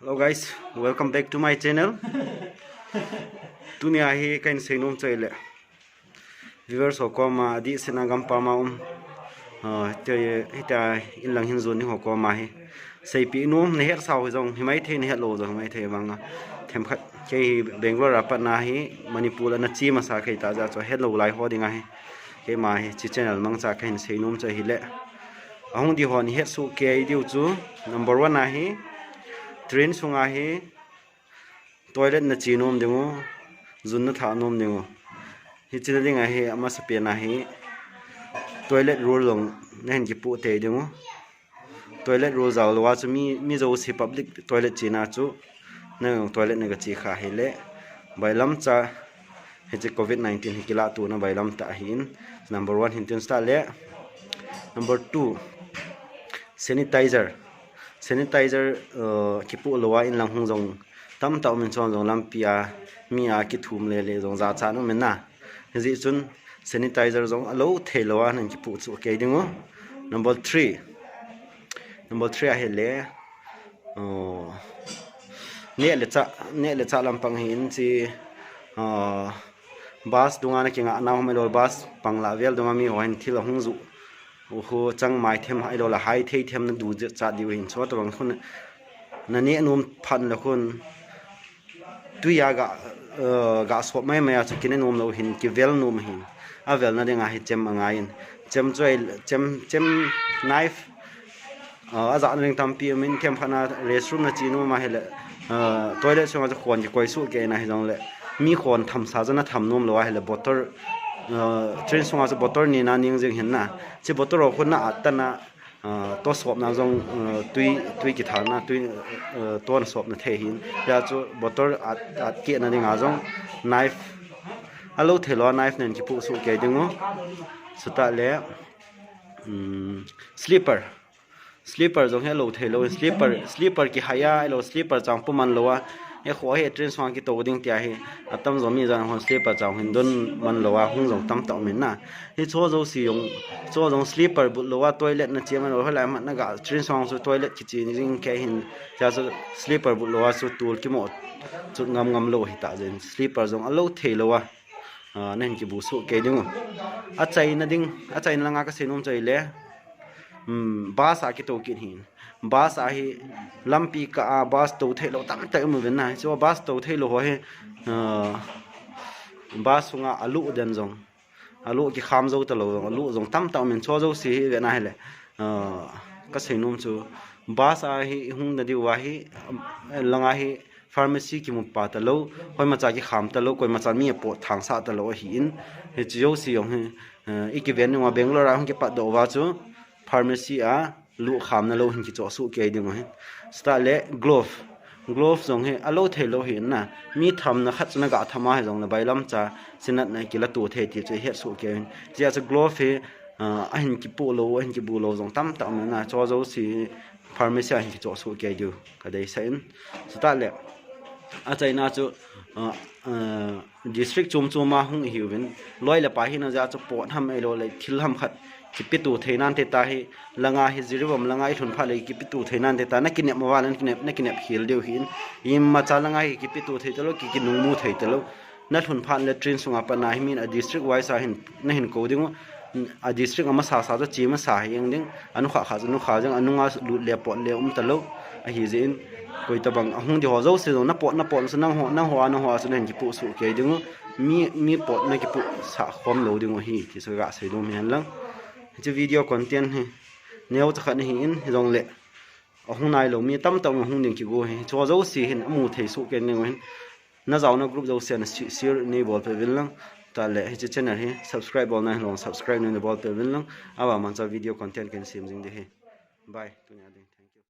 Hello guys, welcome back to my channel. Tuni ahi kain seinum chaile. Viewers hokoma di sena Gampama te hita Inlang hin zone hokoma hi. Sei pi num ne her saw jong himai the ne hello jong mai the banga. Them khat ke Bangalore apat na hi Manipur na chi ma sa kai ta ja cho hello lai ho dinga hi. Ke ma hi chi channel mang cha kain seinum cha hi le. Ahung di hon het su ke diu chu number 1 na hi train sunga hi toilet na chinom dengo zun na tha nom dengo hi china dinga hi ama sape na hi toilet roll long nen ki pu te dengo toilet roll zaw wa chu mi zo si public toilet china chu na toilet na ga chi kha hi le bailam cha hi che covid 19 hi kila tu na bailam ta hin number 1 hin tin sta le number 2 sanitizer kipu lowa in lang hung jong tam taw min chon jong lampia mia ki thum le le jong za cha no men na ji chun sanitizer jong alo thelowa nan kipu chu ke dingo number 3 a hele ne le cha lampang hin chi bus dunga na kinga na hom lo bus pangla vel dunga mi hoin thil hung zu ho chang mai them hai lo la hai thei them na du cha di hin so to bang khun na ne num phan la khun tu ya ga so mai mai chu kin num lo hin ki vel num hin a vel na denga hi chem anga in chem knife a za ning tam pi min kem phana restroom na chi no ma hele toilet so ma khon ki koi su ke na hi jong le mi khon tham sa jana tham num lo wa hele bottle train songa so bottle ni na ning jeng hin na che bottle ro khun na atana to sop na jong tui ki thar na tui to na sop na the hin ya chu bottle at ke na ding a jong knife alo thelo knife nen ki pu su ke dingo suta le sleeper jong hello thelo sleeper ki haya elo sleeper chang pu man lowa e kho he train song ki to ding tia he atam zo mi jan hon sleeper chang hin don man lowa hung jong tam taw men na he cho zo si yong cho jong sleeper bu lowa toilet na cheman ro hala man na ga train song so toilet ki chi ring ke hin ja so sleeper bu lowa so tul ki mo chu ngam lo hi ta jen sleeper jong alo the lowa nen ki bu su ke ding a chai na langa ka senum chai le bus a ki to kin hin bus a hi lampi ka a bus to thelo tam ta mu ven na so bus to thelo ho he bus sunga alu den jong alu ki kham zo ta lo alu jong tam ta men cho zo si ve na hele ka senum chu bus a hi hung na di wa hi langa hi pharmacy ki mu pa ta lo hoi ma cha ki kham ta lo koi ma cha mi po thang sa ta lo hi in he chiyo si yong he iki ven wa Bangalore a hung ki pa do wa chu pharmacy a lu kham na lo hin ki cho su ke ding he sta le glove jong he alo thelo hin na mi tham na khat na ga thama he jong na bailam cha sinat na ki la tu the ti che he su ke hin ji a glove he a hin ki pu lo hin ki bu lo jong tam tam na cho zo si pharmacy a hin ki cho su ke du ka dei sain sta le a chai na chu district chum ma hung hi win loi la pa hin na ja chu pot ham e lo le thil ham khat ki pitu theinan te ta hi langa hi ziribam langa I thun pha le ki pitu theinan te ta na kinep mawalan kinep hil deu hin im ma cha langa hi ki pitu thei talo ki nung mu thei talo na thun phan le train sunga pa na hi min a district wise a hin na hin ko dingo a district ama sa sa chi ma sa hi ding anu kha jang anunga lu le pot le talo a hi zin koi ta bang ahung di ho zo se na pot so nang ho so nen ki pu su ke dingo mi pot na ki pu sa khom lo dingo hi ki so ga se do men lang che video content he neo cha khan hi in rong le ahung nai lo mi tam hung ding ki go he cho zo si hin amu thei su ken ne hin na zaw na group zo se na share ne bol pe vil lang ta le he channel he subscribe bol na long subscribe ne bol pe vil lang awa man cha video content ken sim jing de he bye